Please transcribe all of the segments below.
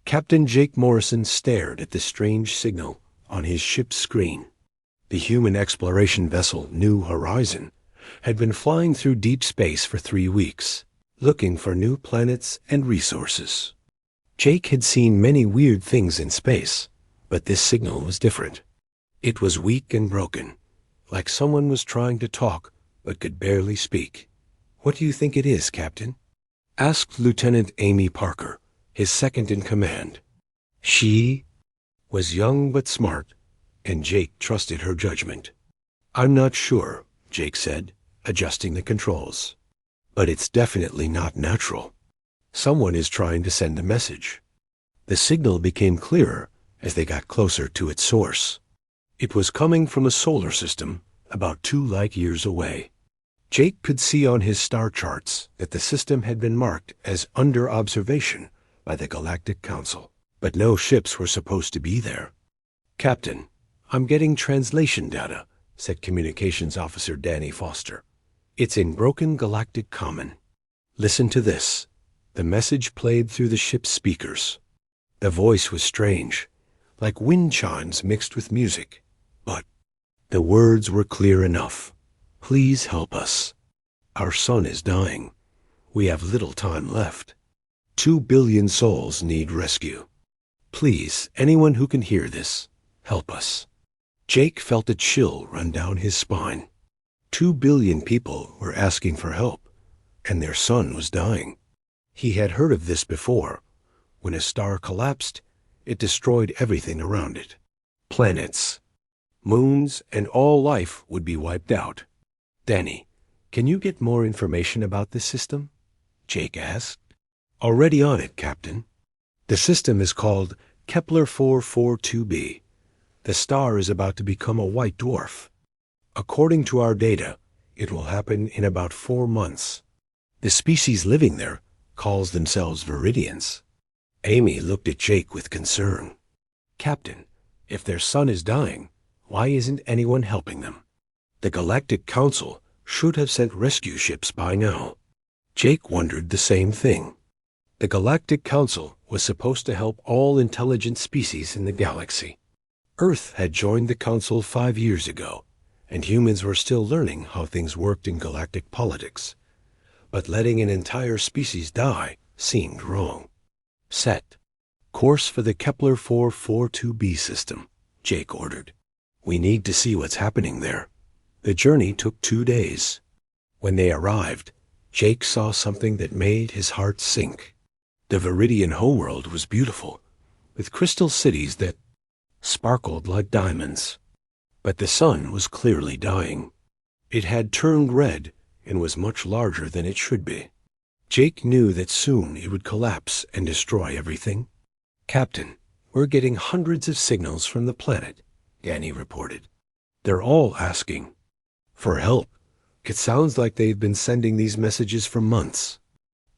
Captain Jake Morrison stared at the strange signal on his ship's screen. The human exploration vessel New Horizon had been flying through deep space for 3 weeks, looking for new planets and resources. Jake had seen many weird things in space, but this signal was different. It was weak and broken, like someone was trying to talk but could barely speak. "What do you think it is, Captain?" asked Lieutenant Amy Parker, his second in command. She was young but smart, and Jake trusted her judgment. "I'm not sure," Jake said, adjusting the controls. "But it's definitely not natural. Someone is trying to send a message." The signal became clearer as they got closer to its source. It was coming from a solar system about 2 light years away. Jake could see on his star charts that the system had been marked as under observation by the Galactic Council, but no ships were supposed to be there. "Captain, I'm getting translation data," said Communications Officer Danny Foster. "It's in broken galactic common. Listen to this." The message played through the ship's speakers. The voice was strange, like wind chimes mixed with music, but the words were clear enough. "Please help us. Our sun is dying. We have little time left. 2 billion souls need rescue. Please, anyone who can hear this, help us." Jake felt a chill run down his spine. 2 billion people were asking for help, and their sun was dying. He had heard of this before. When a star collapsed, it destroyed everything around it. Planets, moons, and all life would be wiped out. "Danny, can you get more information about this system?" Jake asked. "Already on it, Captain. The system is called Kepler 442b. The star is about to become a white dwarf. According to our data, it will happen in about 4 months. The species living there calls themselves Viridians." Amy looked at Jake with concern. "Captain, if their sun is dying, why isn't anyone helping them? The Galactic Council should have sent rescue ships by now." Jake wondered the same thing. The Galactic Council was supposed to help all intelligent species in the galaxy. Earth had joined the Council 5 years ago, and humans were still learning how things worked in galactic politics. But letting an entire species die seemed wrong. "Set course for the Kepler 442b system," Jake ordered. "We need to see what's happening there." The journey took 2 days. When they arrived, Jake saw something that made his heart sink. The Viridian homeworld was beautiful, with crystal cities that sparkled like diamonds. But the sun was clearly dying. It had turned red and was much larger than it should be. Jake knew that soon it would collapse and destroy everything. "Captain, we're getting hundreds of signals from the planet," Danny reported. "They're all asking for help. It sounds like they've been sending these messages for months."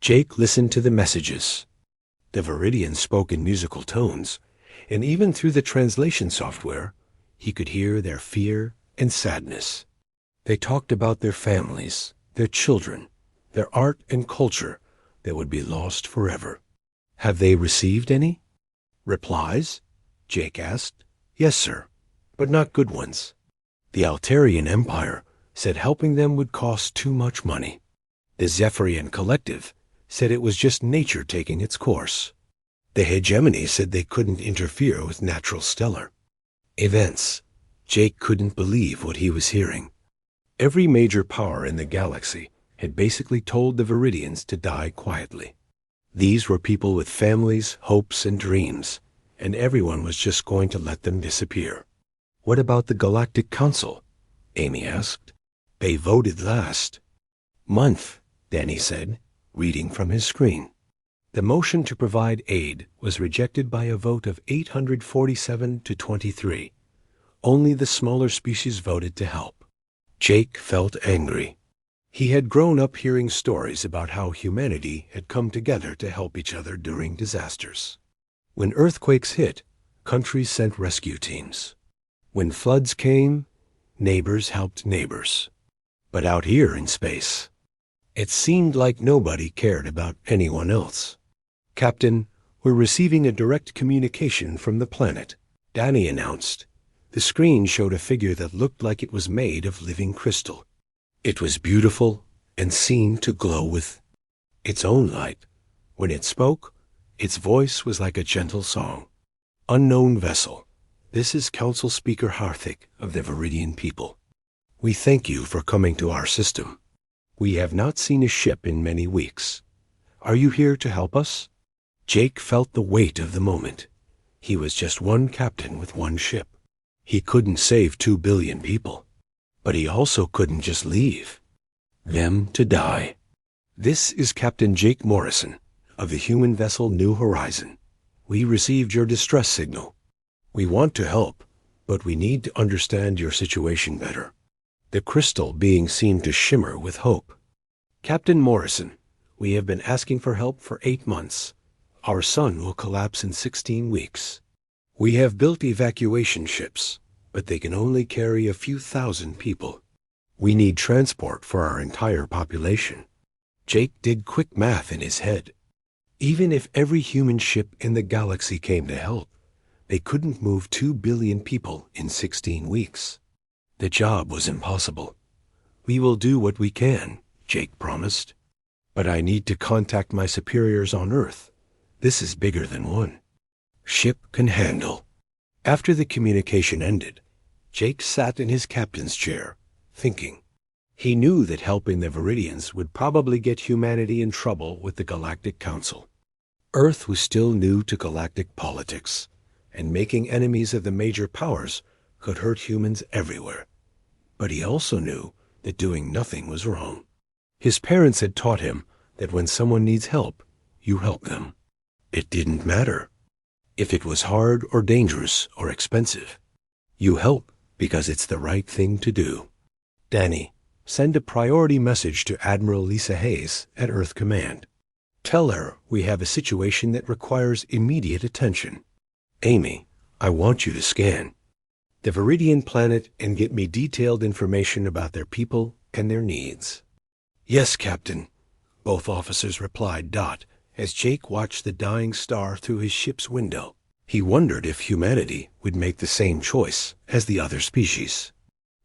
Jake listened to the messages. The Viridians spoke in musical tones, and even through the translation software, he could hear their fear and sadness. They talked about their families, their children, their art and culture that would be lost forever. "Have they received any replies?" Jake asked. "Yes, sir, but not good ones. The Altarian Empire said helping them would cost too much money. The Zephyrian Collective said it was just nature taking its course. The Hegemony said they couldn't interfere with natural stellar events." Jake couldn't believe what he was hearing. Every major power in the galaxy had basically told the Viridians to die quietly. These were people with families, hopes, and dreams, and everyone was just going to let them disappear. "What about the Galactic Council?" Amy asked. "They voted last month," Danny said, reading from his screen. "The motion to provide aid was rejected by a vote of 847 to 23. Only the smaller species voted to help." Jake felt angry. He had grown up hearing stories about how humanity had come together to help each other during disasters. When earthquakes hit, countries sent rescue teams. When floods came, neighbors helped neighbors. But out here in space, it seemed like nobody cared about anyone else. "Captain, We're receiving a direct communication from the planet, Danny announced. The screen showed a figure that looked like it was made of living crystal. It was beautiful and seemed to glow with its own light. When it spoke, its voice was like a gentle song. Unknown vessel, this is Council Speaker Harthick of the Viridian people. We thank you for coming to our system. We have not seen a ship in many weeks. Are you here to help us? Jake felt the weight of the moment. He was just one captain with one ship. He couldn't save 2 billion people, but he also couldn't just leave them to die. This is Captain Jake Morrison of the human vessel New Horizon. We received your distress signal. We want to help, but we need to understand your situation better. The crystal being seemed to shimmer with hope. Captain Morrison, we have been asking for help for 8 months. Our sun will collapse in 16 weeks. We have built evacuation ships, but they can only carry a few thousand people. We need transport for our entire population. Jake did quick math in his head. Even if every human ship in the galaxy came to help, they couldn't move 2 billion people in 16 weeks. The job was impossible. We will do what we can, Jake promised. But I need to contact my superiors on Earth. This is bigger than one ship can handle. After the communication ended, Jake sat in his captain's chair, thinking. He knew that helping the Viridians would probably get humanity in trouble with the Galactic Council. Earth was still new to galactic politics, and making enemies of the major powers could hurt humans everywhere. But he also knew that doing nothing was wrong. His parents had taught him that when someone needs help, you help them. It didn't matter if it was hard or dangerous or expensive. You help because it's the right thing to do. Danny, send a priority message to Admiral Lisa Hayes at Earth Command. Tell her we have a situation that requires immediate attention. Amy, I want you to scan the Viridian planet and get me detailed information about their people and their needs. Yes, Captain, both officers replied. As Jake watched the dying star through his ship's window, he wondered if humanity would make the same choice as the other species.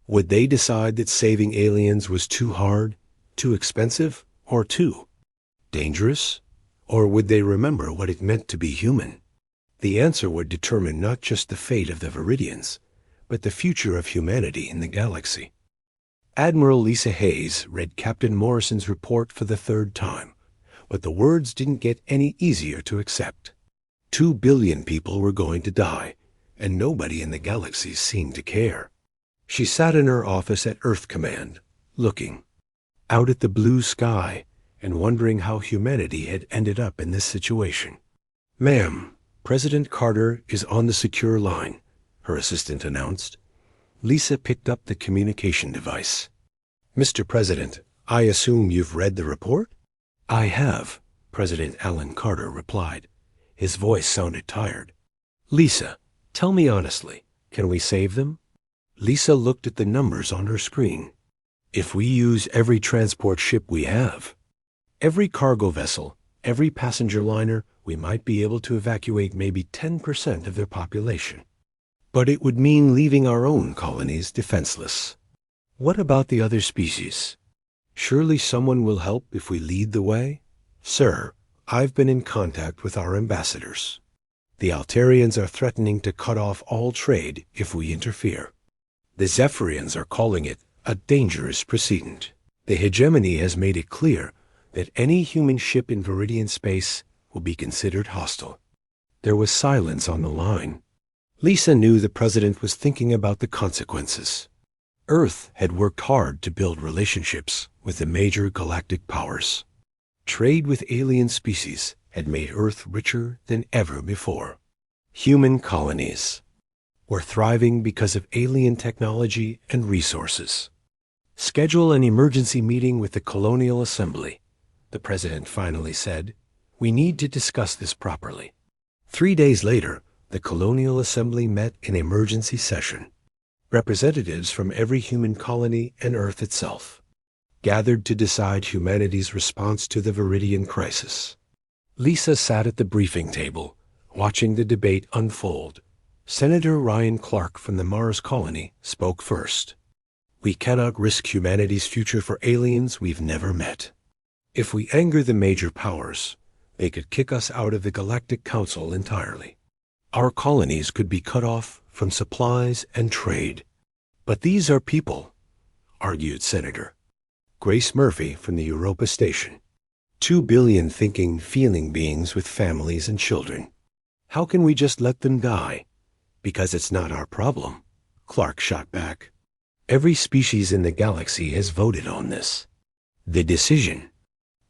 Would they decide that saving aliens was too hard, too expensive, or too dangerous? Or would they remember what it meant to be human? The answer would determine not just the fate of the Viridians, but the future of humanity in the galaxy. Admiral Lisa Hayes read Captain Morrison's report for the 3rd time, but the words didn't get any easier to accept. 2 billion people were going to die, and nobody in the galaxy seemed to care. She sat in her office at Earth Command, looking out at the blue sky and wondering how humanity had ended up in this situation. Ma'am, President Carter is on the secure line, her assistant announced. Lisa picked up the communication device. Mr. President, I assume you've read the report? I have, President Alan Carter replied. His voice sounded tired. Lisa, tell me honestly, can we save them? Lisa looked at the numbers on her screen. If we use every transport ship we have, every cargo vessel, every passenger liner, we might be able to evacuate maybe 10% of their population. But it would mean leaving our own colonies defenseless. What about the other species? Surely someone will help if we lead the way? Sir, I've been in contact with our ambassadors. The Altarians are threatening to cut off all trade if we interfere. The Zephyrians are calling it a dangerous precedent. The hegemony has made it clear that any human ship in Viridian space will be considered hostile. There was silence on the line. Lisa knew the president was thinking about the consequences. Earth had worked hard to build relationships with the major galactic powers. Trade with alien species had made Earth richer than ever before. Human colonies were thriving because of alien technology and resources. Schedule an emergency meeting with the Colonial Assembly, the president finally said. We need to discuss this properly. 3 days later, the Colonial Assembly met in emergency session. Representatives from every human colony and Earth itself gathered to decide humanity's response to the Viridian crisis. Lisa sat at the briefing table, watching the debate unfold. Senator Ryan Clark from the Mars colony spoke first. We cannot risk humanity's future for aliens we've never met. If we anger the major powers, they could kick us out of the Galactic Council entirely. Our colonies could be cut off from supplies and trade. But these are people, argued Senator Grace Murphy from the Europa Station. 2 billion thinking, feeling beings with families and children. How can we just let them die? Because it's not our problem, Clark shot back. Every species in the galaxy has voted on this. The decision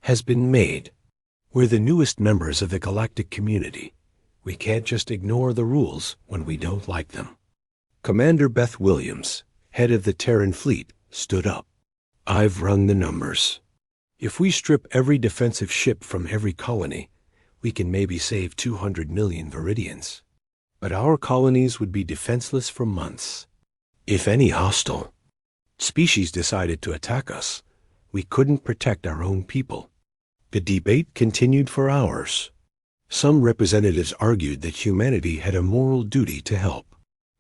has been made. We're the newest members of the galactic community. We can't just ignore the rules when we don't like them. Commander Beth Williams, head of the Terran fleet, stood up. I've run the numbers. If we strip every defensive ship from every colony, we can maybe save 200 million Viridians. But our colonies would be defenseless for months. If any hostile species decided to attack us, we couldn't protect our own people. The debate continued for hours. Some representatives argued that humanity had a moral duty to help.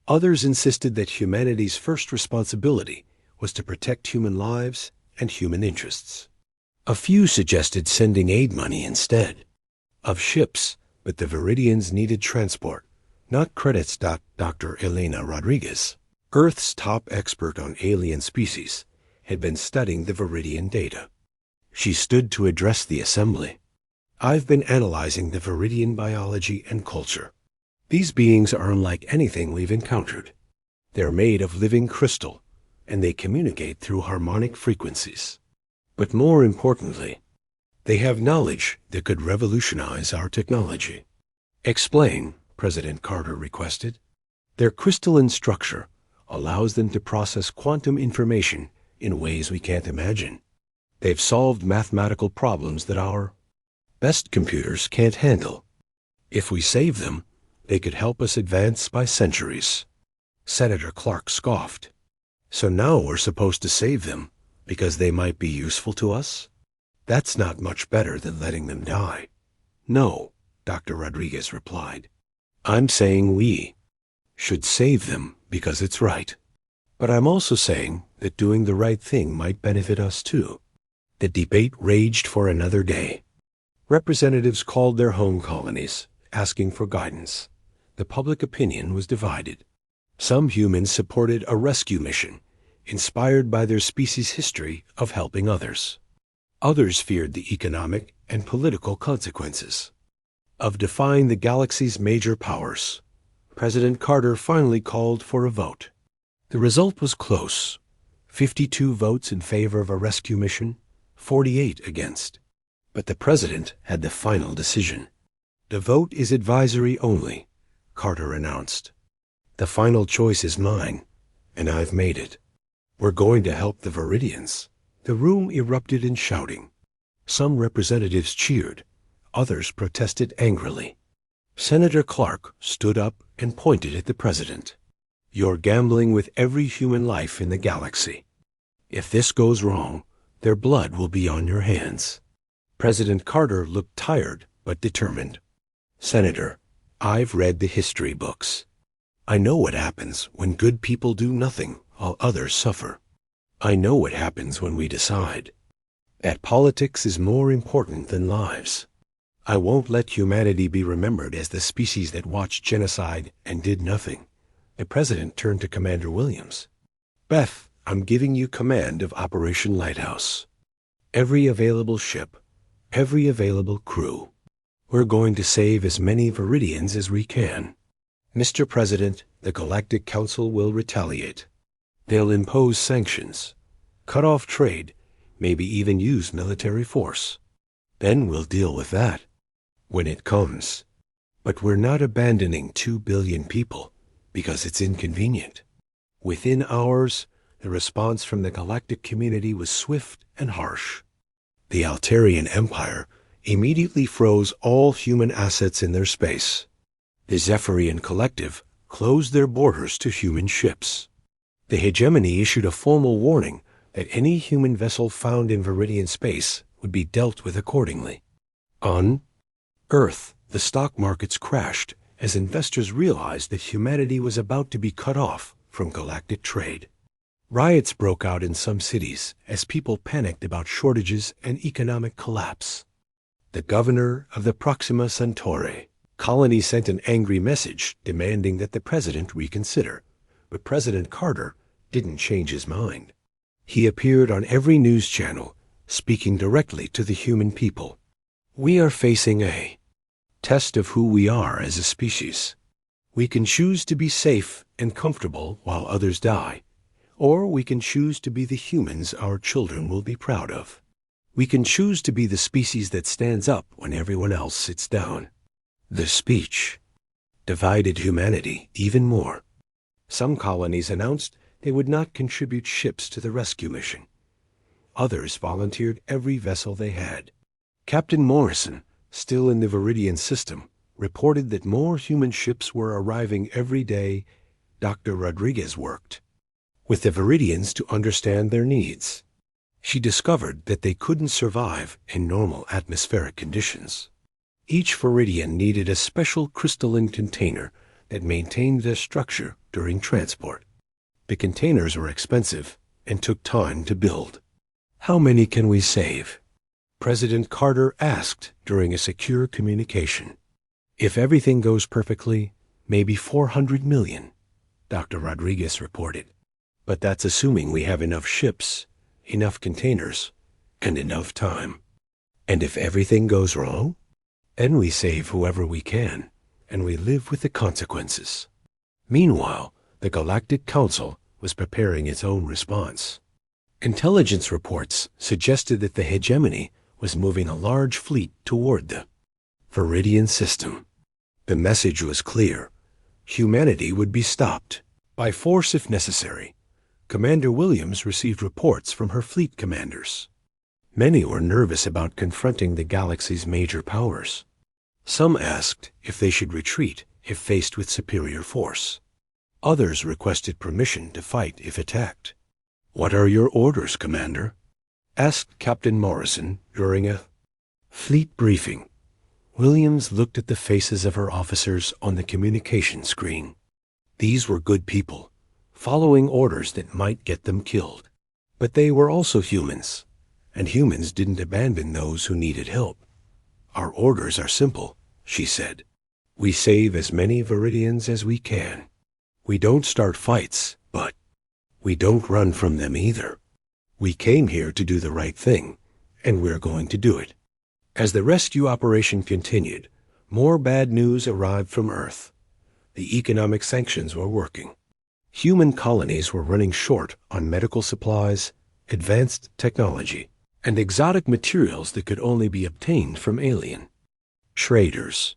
Others insisted that humanity's first responsibility was to protect human lives and human interests. A few suggested sending aid money instead of ships, but the Viridians needed transport, not credits. Dr. Elena Rodriguez, Earth's top expert on alien species, had been studying the Viridian data. She stood to address the assembly. I've been analyzing the Viridian biology and culture. These beings are unlike anything we've encountered. They're made of living crystal, and they communicate through harmonic frequencies. But more importantly, they have knowledge that could revolutionize our technology. Explain, President Carter requested. Their crystalline structure allows them to process quantum information in ways we can't imagine. They've solved mathematical problems that our best computers can't handle. If we save them, they could help us advance by centuries. Senator Clark scoffed. So now we're supposed to save them because they might be useful to us? That's not much better than letting them die. No, Dr. Rodriguez replied. I'm saying we should save them because it's right. But I'm also saying that doing the right thing might benefit us too. The debate raged for another day. Representatives called their home colonies, asking for guidance. The public opinion was divided. Some humans supported a rescue mission, inspired by their species' history of helping others. Others feared the economic and political consequences of defying the galaxy's major powers. President Carter finally called for a vote. The result was close. 52 votes in favor of a rescue mission, 48 against. But the president had the final decision. The vote is advisory only, Carter announced. The final choice is mine, and I've made it. We're going to help the Viridians. The room erupted in shouting. Some representatives cheered. Others protested angrily. Senator Clark stood up and pointed at the president. You're gambling with every human life in the galaxy. If this goes wrong, their blood will be on your hands. President Carter looked tired but determined. Senator, I've read the history books. I know what happens when good people do nothing while others suffer. I know what happens when we decide that politics is more important than lives. I won't let humanity be remembered as the species that watched genocide and did nothing. The president turned to Commander Williams. Beth, I'm giving you command of Operation Lighthouse. Every available ship, every available crew. We're going to save as many Viridians as we can. Mr. President, the Galactic Council will retaliate. They'll impose sanctions, cut off trade, maybe even use military force. Then we'll deal with that when it comes. But we're not abandoning 2 billion people because it's inconvenient. Within hours, the response from the galactic community was swift and harsh. The Altarian Empire immediately froze all human assets in their space. The Zephyrian Collective closed their borders to human ships. The hegemony issued a formal warning that any human vessel found in Viridian space would be dealt with accordingly. Earth, the stock markets crashed as investors realized that humanity was about to be cut off from galactic trade. Riots broke out in some cities as people panicked about shortages and economic collapse. The governor of the Proxima Centauri colony sent an angry message demanding that the president reconsider, but President Carter didn't change his mind. He appeared on every news channel, speaking directly to the human people. We are facing a test of who we are as a species. We can choose to be safe and comfortable while others die, or we can choose to be the humans our children will be proud of. We can choose to be the species that stands up when everyone else sits down. The speech divided humanity even more. Some colonies announced they would not contribute ships to the rescue mission. Others volunteered every vessel they had. Captain Morrison, still in the Viridian system, reported that more human ships were arriving every day. Dr. Rodriguez worked with the Viridians to understand their needs. She discovered that they couldn't survive in normal atmospheric conditions. Each Viridian needed a special crystalline container that maintained their structure during transport. The containers were expensive and took time to build. How many can we save? President Carter asked during a secure communication. If everything goes perfectly, maybe 400 million, Dr. Rodriguez reported. But that's assuming we have enough ships, enough containers, and enough time. And if everything goes wrong? Then we save whoever we can, and we live with the consequences. Meanwhile, the Galactic Council was preparing its own response. Intelligence reports suggested that the hegemony was moving a large fleet toward the Viridian system. The message was clear. Humanity would be stopped, by force if necessary. Commander Williams received reports from her fleet commanders. Many were nervous about confronting the galaxy's major powers. Some asked if they should retreat if faced with superior force. Others requested permission to fight if attacked. "What are your orders, Commander?" asked Captain Morrison during a fleet briefing. Williams looked at the faces of her officers on the communication screen. These were good people, following orders that might get them killed. But they were also humans, and humans didn't abandon those who needed help. "Our orders are simple," she said. "We save as many Viridians as we can. We don't start fights, but we don't run from them either. We came here to do the right thing, and we're going to do it." As the rescue operation continued, more bad news arrived from Earth. The economic sanctions were working. Human colonies were running short on medical supplies, advanced technology, and exotic materials that could only be obtained from alien traders.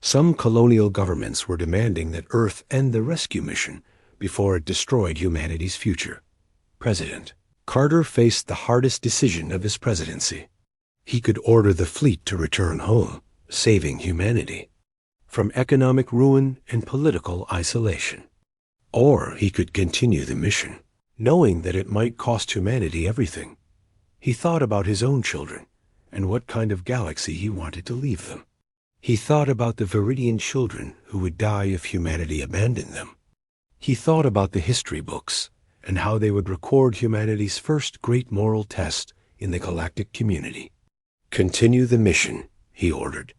Some colonial governments were demanding that Earth end the rescue mission before it destroyed humanity's future. President Carter faced the hardest decision of his presidency. He could order the fleet to return home, saving humanity from economic ruin and political isolation. Or he could continue the mission, knowing that it might cost humanity everything. He thought about his own children and what kind of galaxy he wanted to leave them. He thought about the Viridian children who would die if humanity abandoned them. He thought about the history books and how they would record humanity's first great moral test in the galactic community. "Continue the mission," he ordered,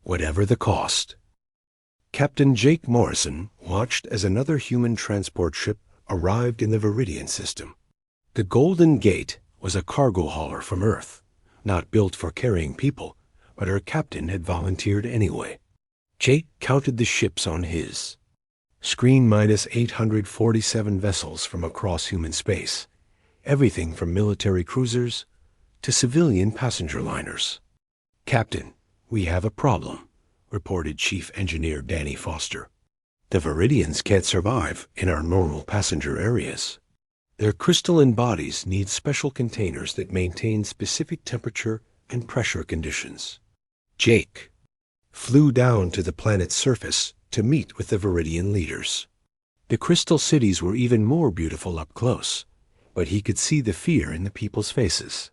"whatever the cost." Captain Jake Morrison watched as another human transport ship arrived in the Viridian system. The Golden Gate was a cargo hauler from Earth, not built for carrying people, but her captain had volunteered anyway. Jake counted the ships on his screen: -847 vessels from across human space, everything from military cruisers to civilian passenger liners. "Captain, we have a problem," reported Chief Engineer Danny Foster. "The Viridians can't survive in our normal passenger areas. Their crystalline bodies need special containers that maintain specific temperature and pressure conditions." Jake flew down to the planet's surface to meet with the Viridian leaders. The crystal cities were even more beautiful up close, but he could see the fear in the people's faces.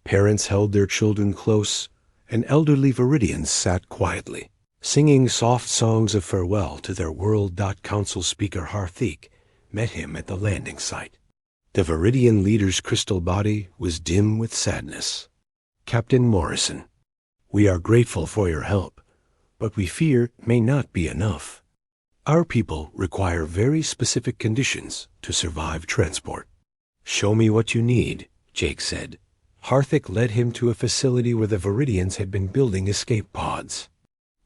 Parents held their children close, and elderly Viridians sat quietly, singing soft songs of farewell to their World. Council Speaker Harthik met him at the landing site. The Viridian leader's crystal body was dim with sadness. "Captain Morrison, we are grateful for your help, but we fear it may not be enough. Our people require very specific conditions to survive transport." "Show me what you need," Jake said. Harthik led him to a facility where the Viridians had been building escape pods.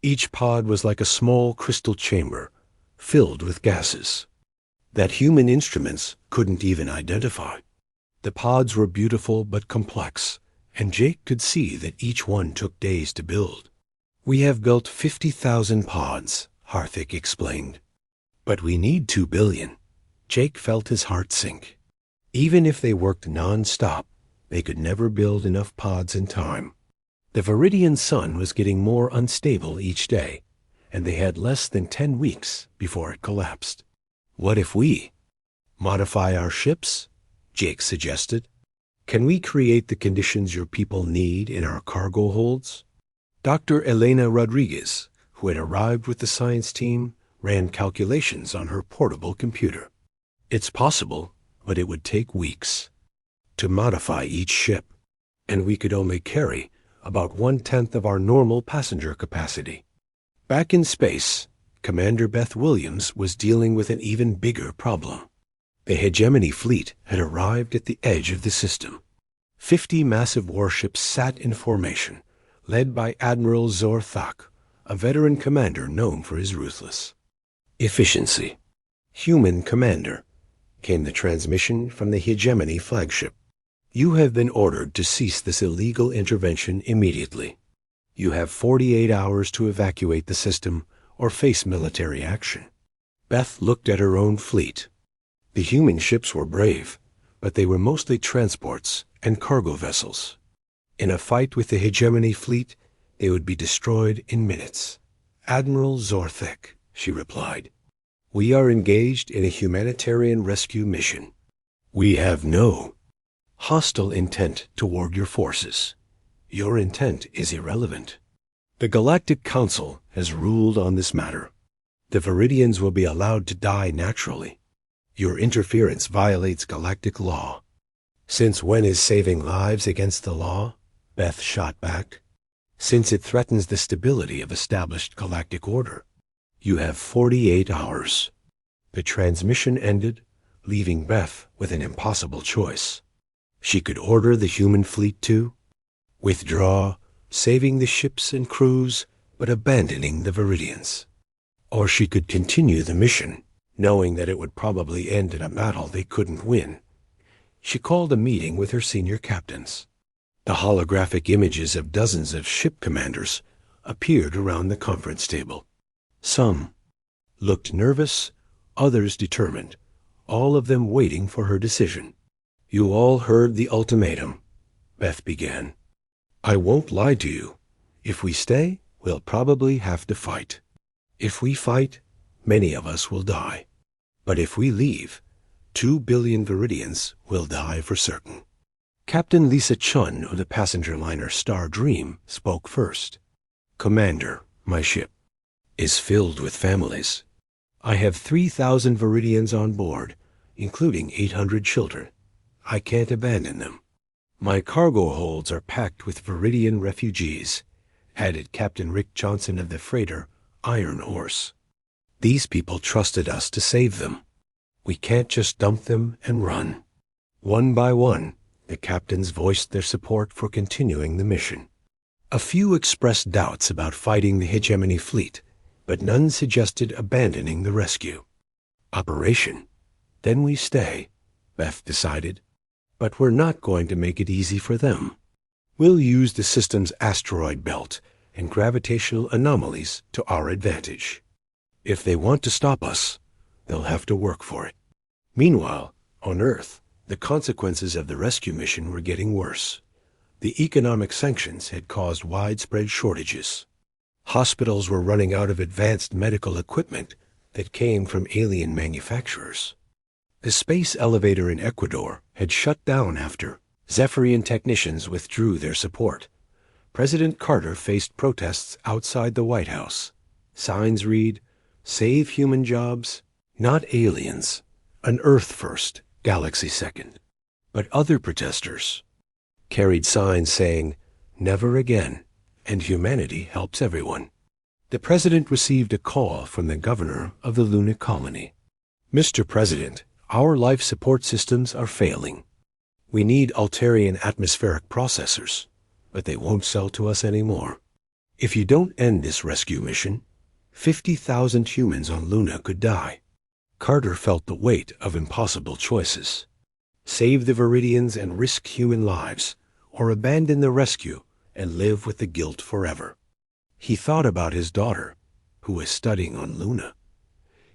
Each pod was like a small crystal chamber, filled with gases that human instruments couldn't even identify. The pods were beautiful but complex, and Jake could see that each one took days to build. "We have built 50,000 pods," Harthik explained. "But we need 2 billion. Jake felt his heart sink. Even if they worked non-stop, they could never build enough pods in time. The Viridian sun was getting more unstable each day, and they had less than 10 weeks before it collapsed. "What if we modify our ships?" Jake suggested. "Can we create the conditions your people need in our cargo holds?" Dr. Elena Rodriguez, who had arrived with the science team, ran calculations on her portable computer. "It's possible, but it would take weeks to modify each ship, and we could only carry about 1/10 of our normal passenger capacity." Back in space, Commander Beth Williams was dealing with an even bigger problem. The hegemony fleet had arrived at the edge of the system. 50 massive warships sat in formation, led by Admiral Zor Thak, a veteran commander known for his ruthless efficiency. "Human commander," came the transmission from the hegemony flagship. "You have been ordered to cease this illegal intervention immediately. You have 48 hours to evacuate the system or face military action." Beth looked at her own fleet. The human ships were brave, but they were mostly transports and cargo vessels. In a fight with the hegemony fleet, they would be destroyed in minutes. "Admiral Zorthek," she replied, "we are engaged in a humanitarian rescue mission. We have no hostile intent toward your forces. Your intent is irrelevant. The Galactic Council has ruled on this matter. The Viridians will be allowed to die naturally. Your interference violates galactic law." "Since when is saving lives against the law?" Beth shot back. "Since it threatens the stability of established galactic order. You have 48 hours. The transmission ended, leaving Beth with an impossible choice. She could order the human fleet to withdraw, saving the ships and crews, but abandoning the Viridians. Or she could continue the mission, knowing that it would probably end in a battle they couldn't win. She called a meeting with her senior captains. The holographic images of dozens of ship commanders appeared around the conference table. Some looked nervous, others determined, all of them waiting for her decision. "You all heard the ultimatum," Beth began. "I won't lie to you. If we stay, we'll probably have to fight. If we fight, many of us will die. But if we leave, 2 billion Viridians will die for certain." Captain Lisa Chun of the passenger liner Star Dream spoke first. "Commander, my ship is filled with families. I have 3,000 Viridians on board, including 800 children. I can't abandon them. My cargo holds are packed with Viridian refugees," added Captain Rick Johnson of the freighter Iron Horse. "These people trusted us to save them. We can't just dump them and run." One by one, the captains voiced their support for continuing the mission. A few expressed doubts about fighting the hegemony fleet, but none suggested abandoning the rescue. "Operation? Then we stay," Beth decided. "But we're not going to make it easy for them. We'll use the system's asteroid belt and gravitational anomalies to our advantage. If they want to stop us, they'll have to work for it." Meanwhile, on Earth, the consequences of the rescue mission were getting worse. The economic sanctions had caused widespread shortages. Hospitals were running out of advanced medical equipment that came from alien manufacturers. The space elevator in Ecuador had shut down after Zephyrian technicians withdrew their support. President Carter faced protests outside the White House. Signs read, "Save human jobs, not aliens. An Earth first, galaxy second." But other protesters carried signs saying, "Never again, and humanity helps everyone." The president received a call from the governor of the lunar colony. "Mr. President, our life support systems are failing. We need Altarian atmospheric processors, but they won't sell to us anymore. If you don't end this rescue mission, 50,000 humans on Luna could die." Carter felt the weight of impossible choices. Save the Viridians and risk human lives, or abandon the rescue and live with the guilt forever. He thought about his daughter, who was studying on Luna.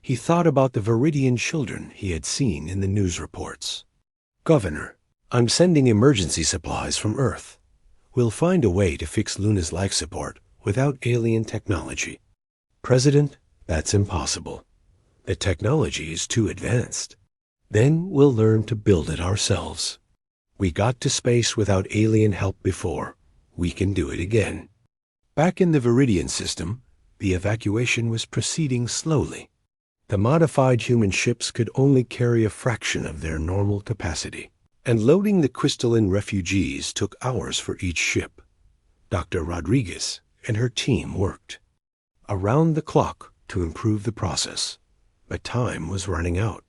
He thought about the Viridian children he had seen in the news reports. "Governor, I'm sending emergency supplies from Earth. We'll find a way to fix Luna's life support without alien technology." "President, that's impossible. The technology is too advanced. Then we'll learn to build it ourselves. We got to space without alien help before. We can do it again." Back in the Viridian system, the evacuation was proceeding slowly. The modified human ships could only carry a fraction of their normal capacity, and loading the crystalline refugees took hours for each ship. Dr. Rodriguez and her team worked around the clock to improve the process, but time was running out.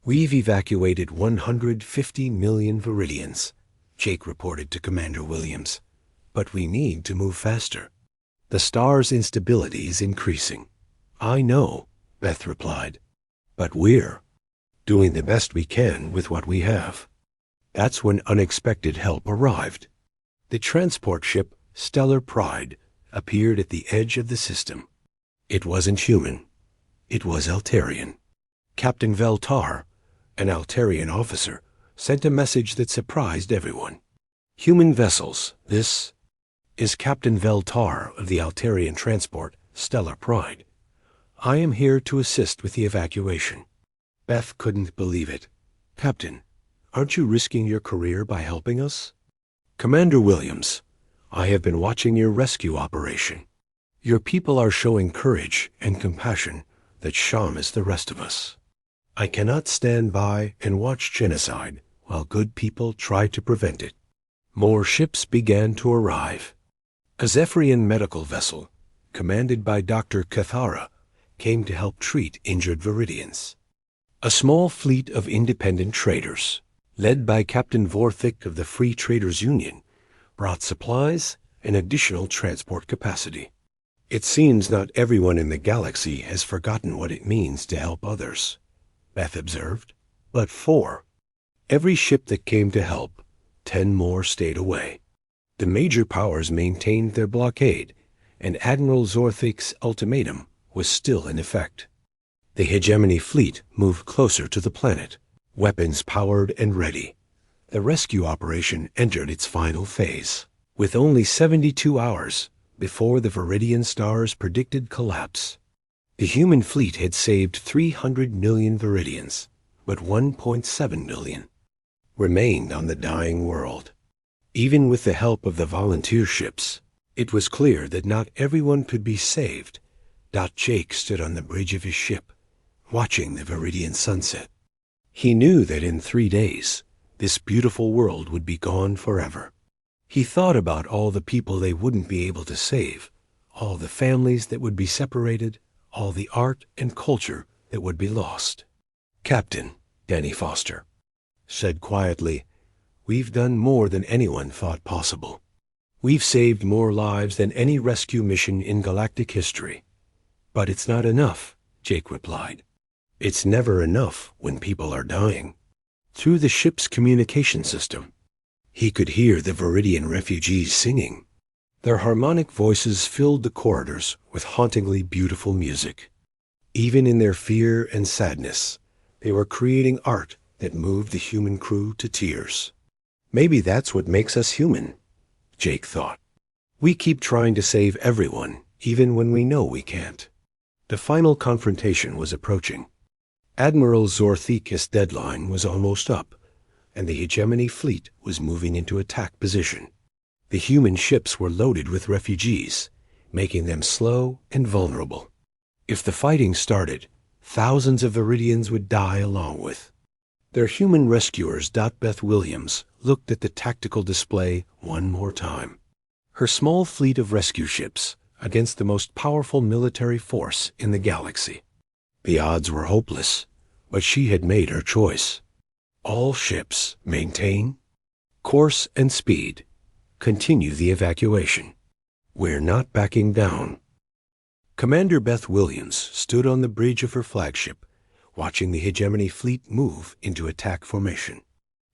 "We've evacuated 150 million Viridians," Jake reported to Commander Williams, "but we need to move faster. The star's instability is increasing." "I know," Beth replied, "but we're doing the best we can with what we have." That's when unexpected help arrived. The transport ship Stellar Pride appeared at the edge of the system. It wasn't human. It was Altarian. Captain Veltar, an Altarian officer, sent a message that surprised everyone. "Human vessels, this is Captain Veltar of the Altarian transport Stellar Pride. I am here to assist with the evacuation." Beth couldn't believe it. "Captain, aren't you risking your career by helping us?" "Commander Williams, I have been watching your rescue operation. Your people are showing courage and compassion that shames the rest of us. I cannot stand by and watch genocide while good people try to prevent it." More ships began to arrive. A Zephyrian medical vessel, commanded by Dr. Cathara, came to help treat injured Viridians. A small fleet of independent traders, led by Captain Vorthik of the Free Traders Union, brought supplies and additional transport capacity. "It seems not everyone in the galaxy has forgotten what it means to help others," Beth observed. "But 4. Every ship that came to help, 10 more stayed away. The major powers maintained their blockade, and Admiral Zorthik's ultimatum was still in effect. The hegemony fleet moved closer to the planet, weapons powered and ready. The rescue operation entered its final phase, with only 72 hours before the Viridian star's predicted collapse. The human fleet had saved 300 million Viridians, but 1.7 million remained on the dying world. Even with the help of the volunteer ships, it was clear that not everyone could be saved. Jake stood on the bridge of his ship, watching the Viridian sunset. He knew that in 3 days, this beautiful world would be gone forever. He thought about all the people they wouldn't be able to save, all the families that would be separated, all the art and culture that would be lost. "Captain," Danny Foster said quietly, "we've done more than anyone thought possible. We've saved more lives than any rescue mission in galactic history." "But it's not enough," Jake replied. "It's never enough when people are dying." Through the ship's communication system, he could hear the Viridian refugees singing. Their harmonic voices filled the corridors with hauntingly beautiful music. Even in their fear and sadness, they were creating art that moved the human crew to tears. "Maybe that's what makes us human," Jake thought. "We keep trying to save everyone, even when we know we can't." The final confrontation was approaching. Admiral Zorthik's deadline was almost up, and the hegemony fleet was moving into attack position. The human ships were loaded with refugees, making them slow and vulnerable. If the fighting started, thousands of Viridians would die along with. Their human rescuers, Beth Williams, looked at the tactical display one more time. Her small fleet of rescue ships against the most powerful military force in the galaxy. The odds were hopeless, but she had made her choice. All ships maintain course and speed. Continue the evacuation. We're not backing down. Commander Beth Williams stood on the bridge of her flagship, watching the hegemony fleet move into attack formation.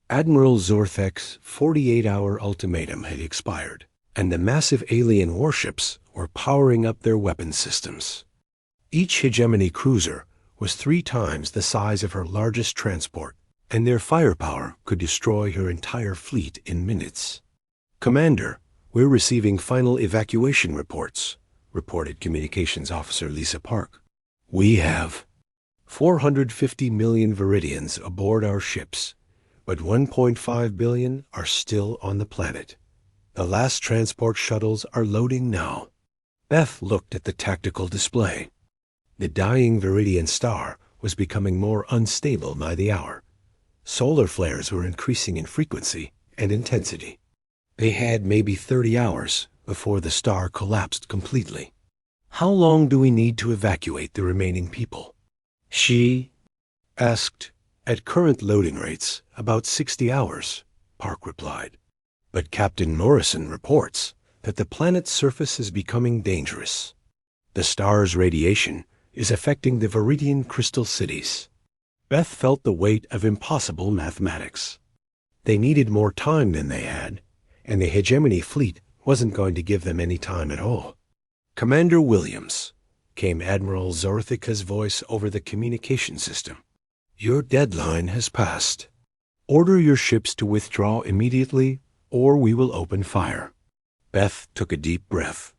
Admiral Zorthek's 48-hour ultimatum had expired, and the massive alien warships were powering up their weapon systems. Each hegemony cruiser was 3 times the size of her largest transport, and their firepower could destroy her entire fleet in minutes. "Commander, we're receiving final evacuation reports," reported Communications Officer Lisa Park. "We have 450 million Viridians aboard our ships, but 1.5 billion are still on the planet. The last transport shuttles are loading now." Beth looked at the tactical display. The dying Viridian star was becoming more unstable by the hour. Solar flares were increasing in frequency and intensity. They had maybe 30 hours before the star collapsed completely. "How long do we need to evacuate the remaining people?" she asked. "At current loading rates, about 60 hours, Park replied. "But Captain Morrison reports that the planet's surface is becoming dangerous. The star's radiation is affecting the Viridian crystal cities." Beth felt the weight of impossible mathematics. They needed more time than they had, and the hegemony fleet wasn't going to give them any time at all. "Commander Williams," came Admiral Zorthika's voice over the communication system, "your deadline has passed. Order your ships to withdraw immediately, or we will open fire." Beth took a deep breath.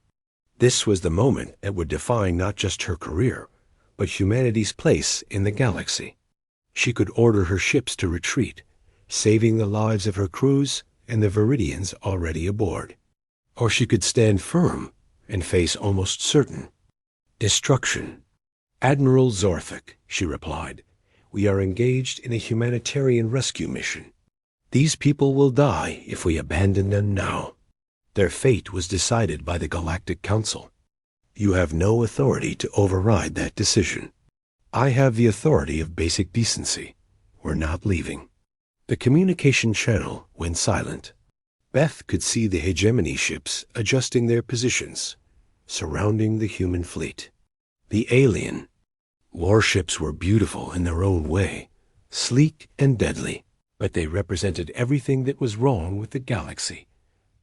This was the moment that would define not just her career, but humanity's place in the galaxy. She could order her ships to retreat, saving the lives of her crews and the Viridians already aboard. Or she could stand firm and face almost certain destruction. "Admiral Zorthik," she replied, "we are engaged in a humanitarian rescue mission. These people will die if we abandon them now. Their fate was decided by the Galactic Council. You have no authority to override that decision. I have the authority of basic decency. We're not leaving." The communication channel went silent. Beth could see the hegemony ships adjusting their positions, surrounding the human fleet. The alien warships were beautiful in their own way, sleek and deadly, but they represented everything that was wrong with the galaxy.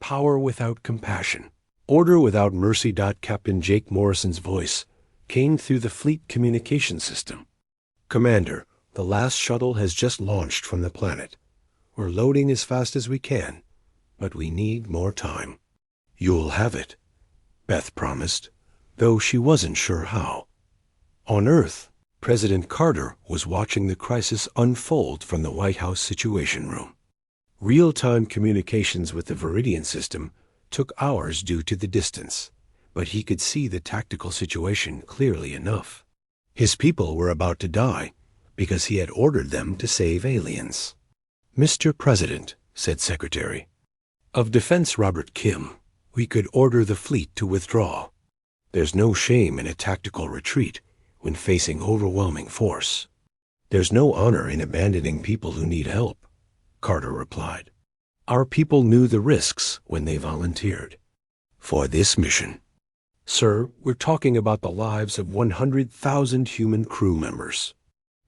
Power without compassion, order without mercy. Captain Jake Morrison's voice came through the fleet communication system. "Commander, the last shuttle has just launched from the planet. We're loading as fast as we can, but we need more time." "You'll have it," Beth promised, though she wasn't sure how. On Earth, President Carter was watching the crisis unfold from the White House Situation Room. Real-time communications with the Viridian system took hours due to the distance, but he could see the tactical situation clearly enough. His people were about to die because he had ordered them to save aliens. "Mr. President," said Secretary of Defense Robert Kim, "we could order the fleet to withdraw. There's no shame in a tactical retreat when facing overwhelming force. There's no honor in abandoning people who need help," Carter replied. "Our people knew the risks when they volunteered for this mission. Sir, we're talking about the lives of 100,000 human crew members.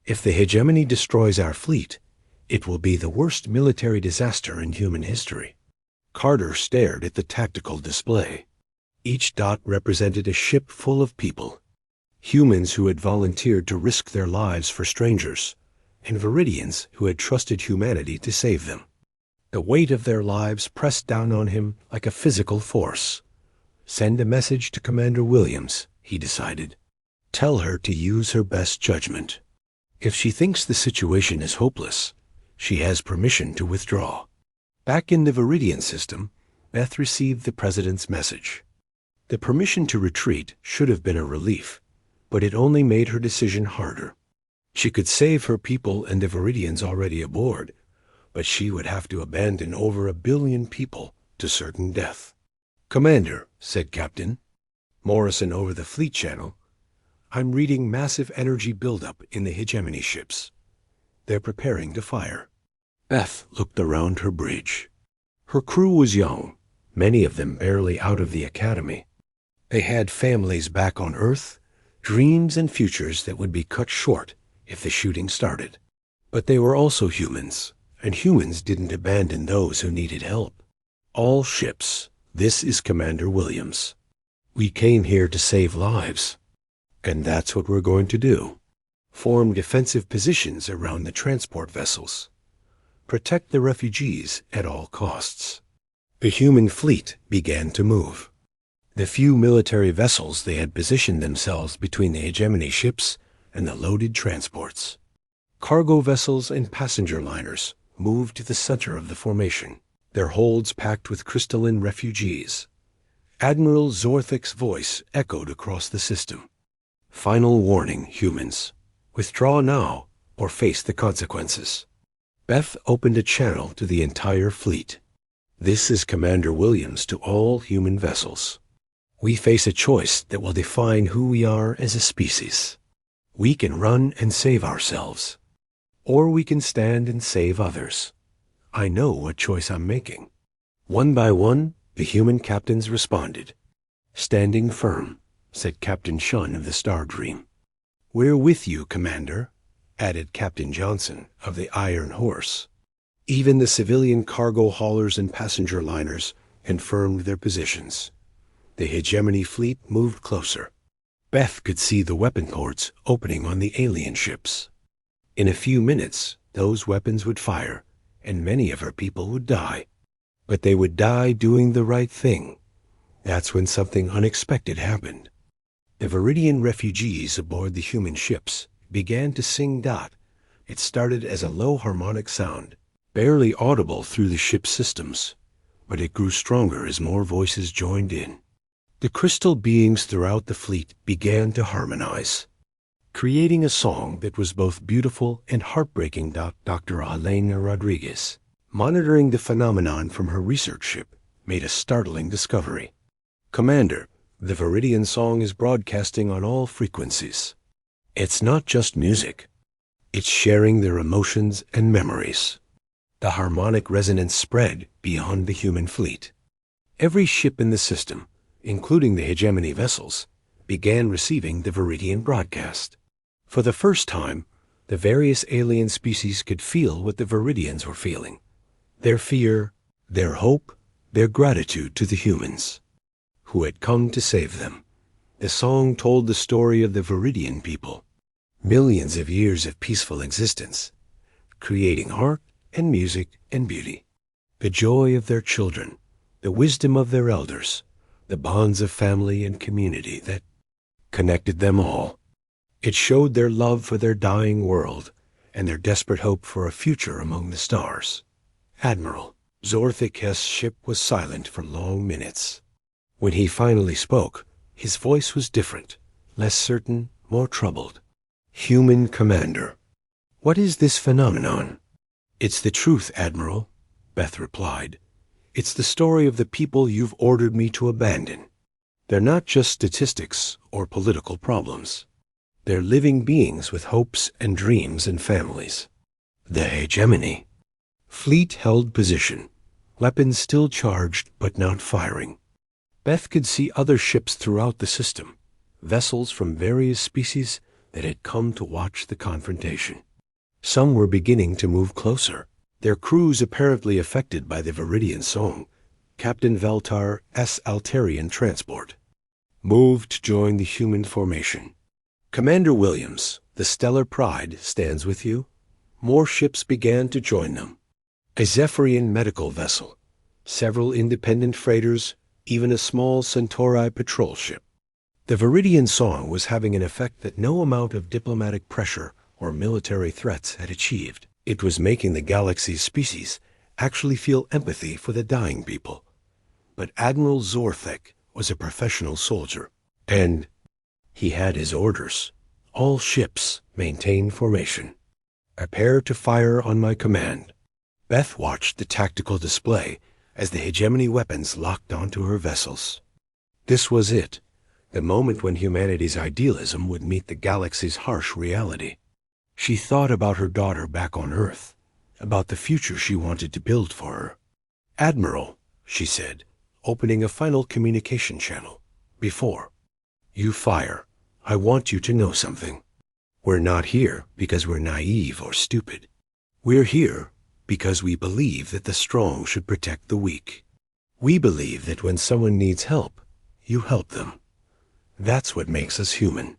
If the hegemony destroys our fleet, it will be the worst military disaster in human history." Carter stared at the tactical display. Each dot represented a ship full of people, humans who had volunteered to risk their lives for strangers, and Viridians who had trusted humanity to save them. The weight of their lives pressed down on him like a physical force. Send a message to Commander Williams, he decided. Tell her to use her best judgment. If she thinks the situation is hopeless, she has permission to withdraw. Back in the Viridian system, Beth received the president's message. The permission to retreat should have been a relief, but it only made her decision harder. She could save her people and the Viridians already aboard, but she would have to abandon over 1 billion people to certain death. "Commander," said Captain Morrison over the fleet channel, "I'm reading massive energy buildup in the hegemony ships. They're preparing to fire." Beth looked around her bridge. Her crew was young, many of them barely out of the academy. They had families back on Earth, dreams and futures that would be cut short if the shooting started. But they were also humans, and humans didn't abandon those who needed help. "All ships, this is Commander Williams. We came here to save lives, and that's what we're going to do. Form defensive positions around the transport vessels. Protect the refugees at all costs." The human fleet began to move. The few military vessels they had positioned themselves between the hegemony ships and the loaded transports. Cargo vessels and passenger liners moved to the center of the formation, their holds packed with crystalline refugees. Admiral Zorthic's voice echoed across the system. "Final warning, humans. Withdraw now or face the consequences." Beth opened a channel to the entire fleet. "This is Commander Williams to all human vessels. We face a choice that will define who we are as a species. We can run and save ourselves, or we can stand and save others. I know what choice I'm making." One by one, the human captains responded. "Standing firm," said Captain Shun of the Star Dream. "We're with you, Commander," added Captain Johnson of the Iron Horse. Even the civilian cargo haulers and passenger liners confirmed their positions. The hegemony fleet moved closer. Beth could see the weapon ports opening on the alien ships. In a few minutes, those weapons would fire, and many of her people would die. But they would die doing the right thing. That's when something unexpected happened. The Viridian refugees aboard the human ships began to sing dot. It started as a low harmonic sound, barely audible through the ship's systems, but it grew stronger as more voices joined in. The crystal beings throughout the fleet began to harmonize, creating a song that was both beautiful and heartbreaking. Dr. Helena Rodriguez, monitoring the phenomenon from her research ship, made a startling discovery. "Commander, the Viridian song is broadcasting on all frequencies. It's not just music. It's sharing their emotions and memories." The harmonic resonance spread beyond the human fleet. Every ship in the system, including the hegemony vessels, began receiving the Viridian broadcast. For the first time, the various alien species could feel what the Viridians were feeling. Their fear, their hope, their gratitude to the humans who had come to save them. The song told the story of the Viridian people, millions of years of peaceful existence, creating art and music and beauty, the joy of their children, the wisdom of their elders, the bonds of family and community that connected them all. It showed their love for their dying world and their desperate hope for a future among the stars. Admiral Zorthic's ship was silent for long minutes. When he finally spoke, his voice was different, less certain, more troubled. "Human Commander, what is this phenomenon?" "It's the truth, Admiral," Beth replied. "It's the story of the people you've ordered me to abandon. They're not just statistics or political problems. They're living beings with hopes and dreams and families." The hegemony fleet held position, weapons still charged but not firing. Beth could see other ships throughout the system, vessels from various species that had come to watch the confrontation. Some were beginning to move closer, their crews apparently affected by the Viridian song. Captain Veltar's Altarian transport moved to join the human formation. "Commander Williams, the Stellar Pride stands with you." More ships began to join them. A Zephyrian medical vessel, several independent freighters, even a small Centauri patrol ship. The Viridian song was having an effect that no amount of diplomatic pressure or military threats had achieved. It was making the galaxy's species actually feel empathy for the dying people. But Admiral Zorthek was a professional soldier, and he had his orders. All ships maintain formation. Prepare to fire on my command. Beth watched the tactical display as the hegemony weapons locked onto her vessels. This was it, the moment when humanity's idealism would meet the galaxy's harsh reality. She thought about her daughter back on Earth, about the future she wanted to build for her. "Admiral," she said, opening a final communication channel. "Before you fire, I want you to know something. We're not here because we're naive or stupid. We're here because we believe that the strong should protect the weak. We believe that when someone needs help, you help them. That's what makes us human.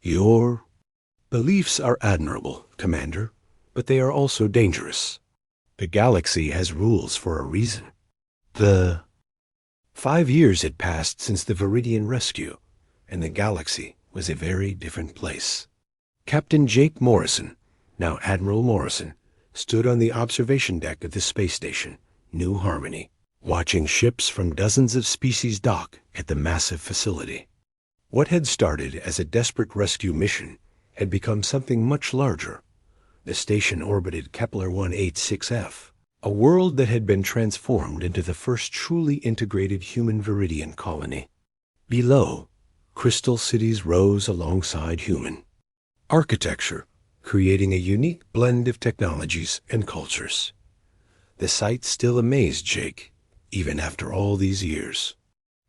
Your beliefs are admirable, Commander, but they are also dangerous. The galaxy has rules for a reason." 5 years had passed since the Viridian rescue, and the galaxy was a very different place. Captain Jake Morrison, now Admiral Morrison, stood on the observation deck of the space station, New Harmony, watching ships from dozens of species dock at the massive facility. What had started as a desperate rescue mission had become something much larger. The station orbited Kepler 186f, a world that had been transformed into the first truly integrated human Viridian colony. Below, crystal cities rose alongside human architecture, creating a unique blend of technologies and cultures. The sight still amazed Jake, even after all these years.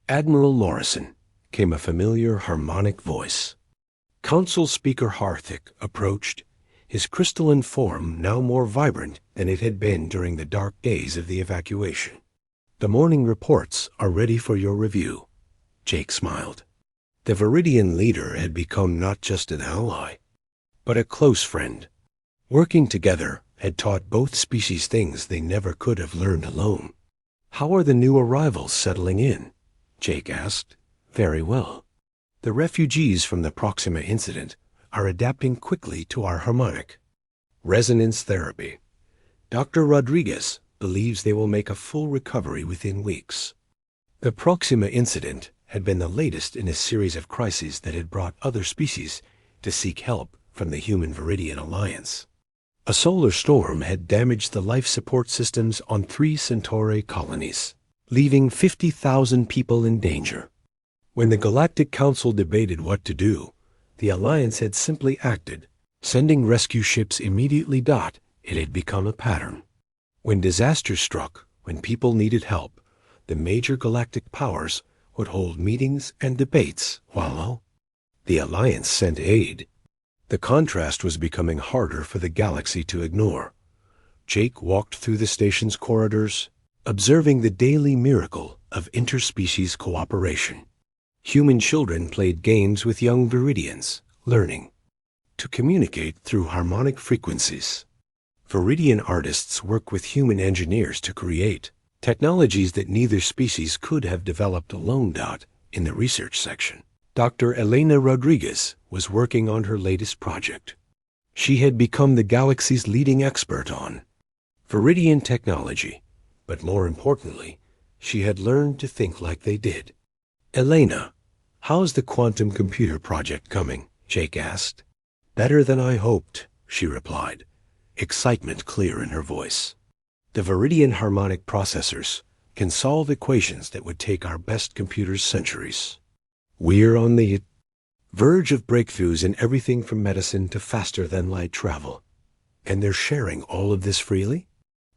"Admiral Morrison," came a familiar harmonic voice. Council Speaker Harthick approached, his crystalline form now more vibrant than it had been during the dark days of the evacuation. "The morning reports are ready for your review." Jake smiled. The Viridian leader had become not just an ally, but a close friend. Working together had taught both species things they never could have learned alone. "How are the new arrivals settling in?" Jake asked. "Very well. The refugees from the Proxima incident are adapting quickly to our harmonic resonance therapy. Dr. Rodriguez believes they will make a full recovery within weeks." The Proxima incident had been the latest in a series of crises that had brought other species to seek help from the Human Viridian Alliance. A solar storm had damaged the life support systems on 3 Centauri colonies, leaving 50,000 people in danger. When the Galactic Council debated what to do, the Alliance had simply acted, sending rescue ships immediately. It had become a pattern. When disaster struck, when people needed help, the major galactic powers would hold meetings and debates while the Alliance sent aid. The contrast was becoming harder for the galaxy to ignore. Jake walked through the station's corridors, observing the daily miracle of interspecies cooperation. Human children played games with young Viridians, learning to communicate through harmonic frequencies. Viridian artists work with human engineers to create technologies that neither species could have developed alone. In the research section, Dr. Elena Rodriguez was working on her latest project. She had become the galaxy's leading expert on Viridian technology, but more importantly, she had learned to think like they did. "Elena, how's the quantum computer project coming?" Jake asked. "Better than I hoped," she replied, excitement clear in her voice. "The Viridian harmonic processors can solve equations that would take our best computers centuries. We're on the verge of breakthroughs in everything from medicine to faster-than-light travel. And they're sharing all of this freely?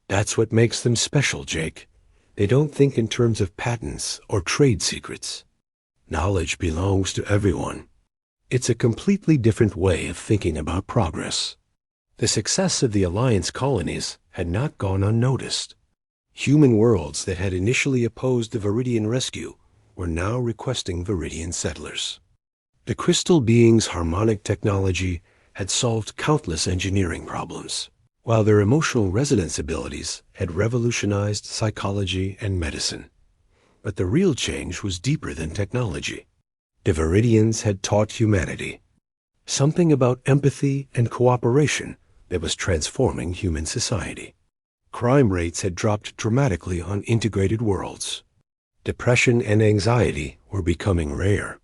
That's what makes them special, Jake. They don't think in terms of patents or trade secrets. Knowledge belongs to everyone. It's a completely different way of thinking about progress." The success of the Alliance colonies had not gone unnoticed. Human worlds that had initially opposed the Viridian rescue were now requesting Viridian settlers. The crystal beings' harmonic technology had solved countless engineering problems, while their emotional resonance abilities had revolutionized psychology and medicine. But the real change was deeper than technology. The Viridians had taught humanity something about empathy and cooperation that was transforming human society. Crime rates had dropped dramatically on integrated worlds. Depression and anxiety were becoming rare.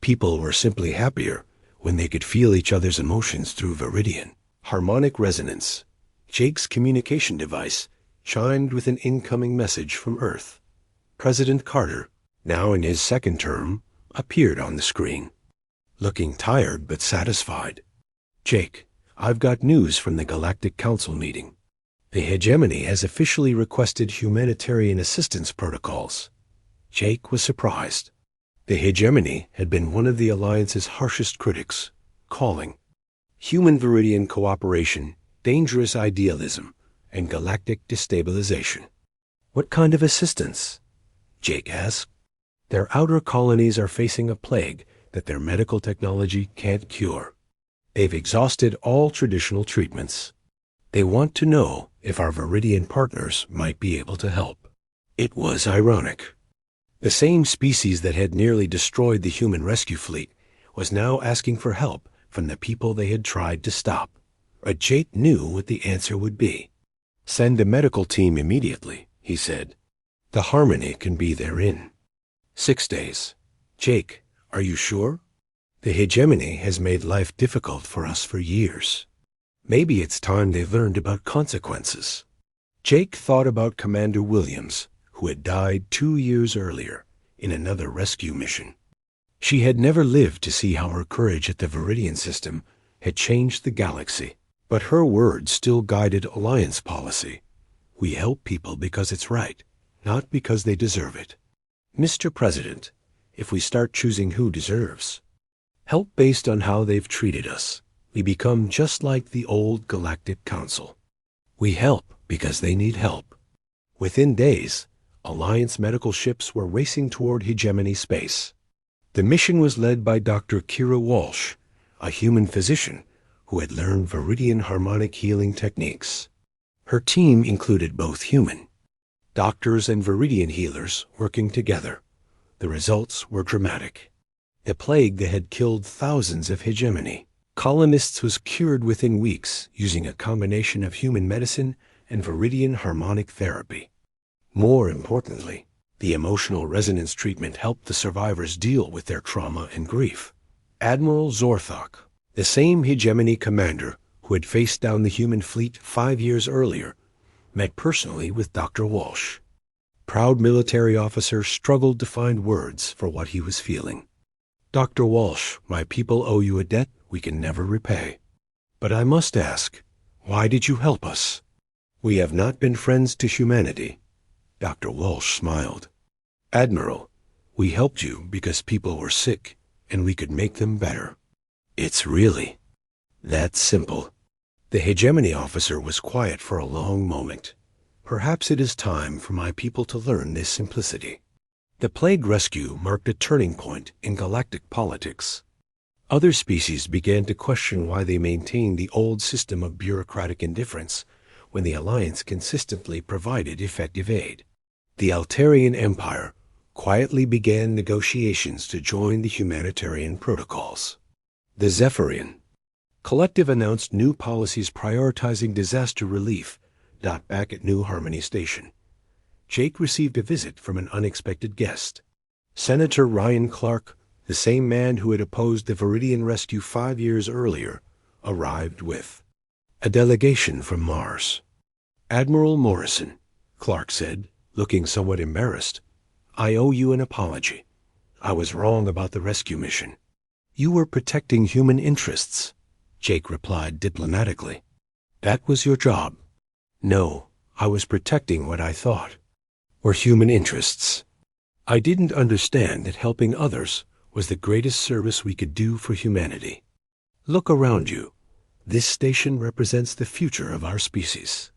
People were simply happier when they could feel each other's emotions through Viridian. Harmonic resonance, Jake's communication device, chimed with an incoming message from Earth. President Carter, now in his second term, appeared on the screen, looking tired but satisfied. "Jake, I've got news from the Galactic Council meeting. The hegemony has officially requested humanitarian assistance protocols." Jake was surprised. The hegemony had been one of the Alliance's harshest critics, calling human Viridian cooperation dangerous idealism and galactic destabilization. "What kind of assistance?" Jake asked. "Their outer colonies are facing a plague that their medical technology can't cure. They've exhausted all traditional treatments. They want to know if our Viridian partners might be able to help." It was ironic. The same species that had nearly destroyed the human rescue fleet was now asking for help from the people they had tried to stop. But Jake knew what the answer would be. "Send a medical team immediately," he said. "The harmony can be therein." 6 days. "Jake, are you sure? The hegemony has made life difficult for us for years. Maybe it's time they learned about consequences." Jake thought about Commander Williams, who had died 2 years earlier in another rescue mission. She had never lived to see how her courage at the Viridian system had changed the galaxy. But her words still guided Alliance policy. "We help people because it's right, not because they deserve it. Mr. President, if we start choosing who deserves help based on how they've treated us, we become just like the old Galactic Council. We help because they need help." Within days, Alliance medical ships were racing toward hegemony space. The mission was led by Dr. Kira Walsh, a human physician who had learned Viridian harmonic healing techniques. Her team included both human doctors and Viridian healers working together. The results were dramatic. The plague that had killed thousands of hegemony colonists was cured within weeks using a combination of human medicine and Viridian harmonic therapy. More importantly, the emotional resonance treatment helped the survivors deal with their trauma and grief. Admiral Zorthok, the same hegemony commander who had faced down the human fleet 5 years earlier, met personally with Dr. Walsh. Proud military officer struggled to find words for what he was feeling. "Dr. Walsh, my people owe you a debt we can never repay. But I must ask, why did you help us?" "We have not been friends to humanity." Dr. Walsh smiled. "Admiral, we helped you because people were sick and we could make them better. It's really that simple." The hegemony officer was quiet for a long moment. "Perhaps it is time for my people to learn this simplicity." The plague rescue marked a turning point in galactic politics. Other species began to question why they maintained the old system of bureaucratic indifference when the Alliance consistently provided effective aid. The Altarian Empire quietly began negotiations to join the humanitarian protocols. The Zephyrian Collective announced new policies prioritizing disaster relief. Back at New Harmony Station, Jake received a visit from an unexpected guest. Senator Ryan Clark, the same man who had opposed the Viridian rescue 5 years earlier, arrived with a delegation from Mars. "Admiral Morrison," Clark said, looking somewhat embarrassed, "I owe you an apology. I was wrong about the rescue mission." "You were protecting human interests," Jake replied diplomatically. "That was your job." "No, I was protecting what I thought were human interests. I didn't understand that helping others was the greatest service we could do for humanity. Look around you. This station represents the future of our species."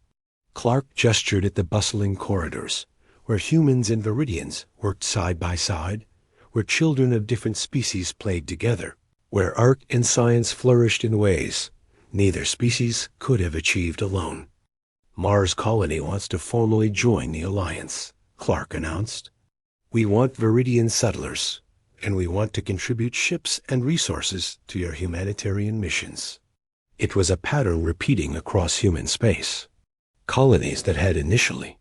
Clark gestured at the bustling corridors, where humans and Viridians worked side by side, where children of different species played together, where art and science flourished in ways neither species could have achieved alone. "Mars Colony wants to formally join the Alliance," Clark announced. "We want Viridian settlers, and we want to contribute ships and resources to your humanitarian missions." It was a pattern repeating across human space. Colonies that had initially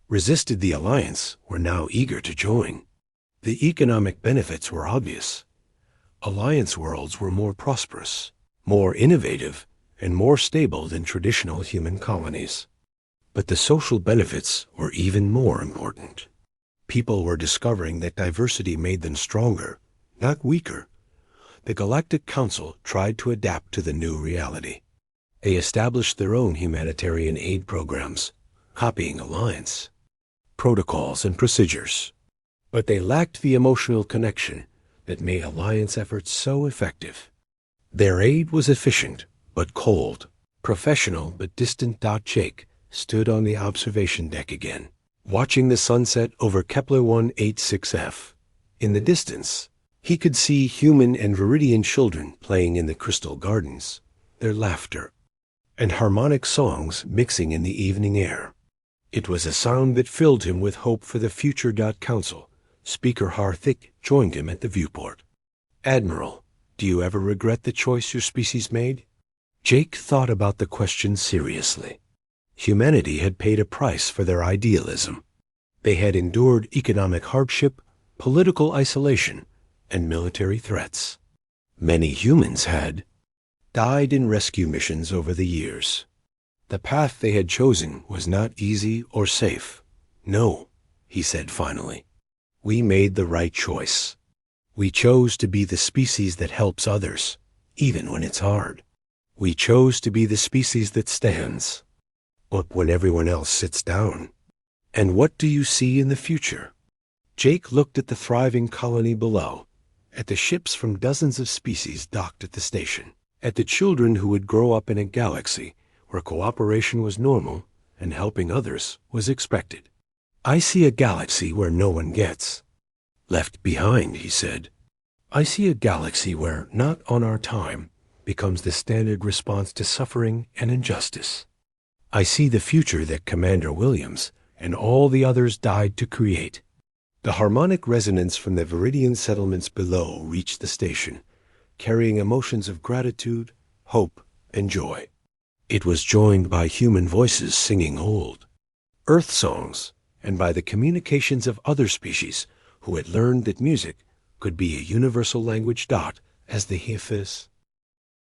resisted the alliance were now eager to join. The economic benefits were obvious. Alliance worlds were more prosperous, more innovative, and more stable than traditional human colonies. But the social benefits were even more important. People were discovering that diversity made them stronger, not weaker. The Galactic Council tried to adapt to the new reality. They established their own humanitarian aid programs, copying Alliance protocols and procedures. But they lacked the emotional connection that made Alliance efforts so effective. Their aid was efficient, but cold. Professional but distant. Jake stood on the observation deck again, watching the sunset over Kepler 186f. In the distance, he could see human and Viridian children playing in the crystal gardens, their laughter and harmonic songs mixing in the evening air. It was a sound that filled him with hope for the future. Council Speaker Harthick joined him at the viewport. "Admiral, do you ever regret the choice your species made?" Jake thought about the question seriously. Humanity had paid a price for their idealism. They had endured economic hardship, political isolation, and military threats. Many humans had died in rescue missions over the years. The path they had chosen was not easy or safe. "No," he said finally. "We made the right choice. We chose to be the species that helps others, even when it's hard. We chose to be the species that stands up when everyone else sits down." "And what do you see in the future?" Jake looked at the thriving colony below, at the ships from dozens of species docked at the station, at the children who would grow up in a galaxy where cooperation was normal and helping others was expected. "I see a galaxy where no one gets left behind," he said. "I see a galaxy where not on our time becomes the standard response to suffering and injustice. I see the future that Commander Williams and all the others died to create." The harmonic resonance from the Viridian settlements below reached the station, carrying emotions of gratitude, hope, and joy. It was joined by human voices singing old Earth songs and by the communications of other species who had learned that music could be a universal language. As the HFY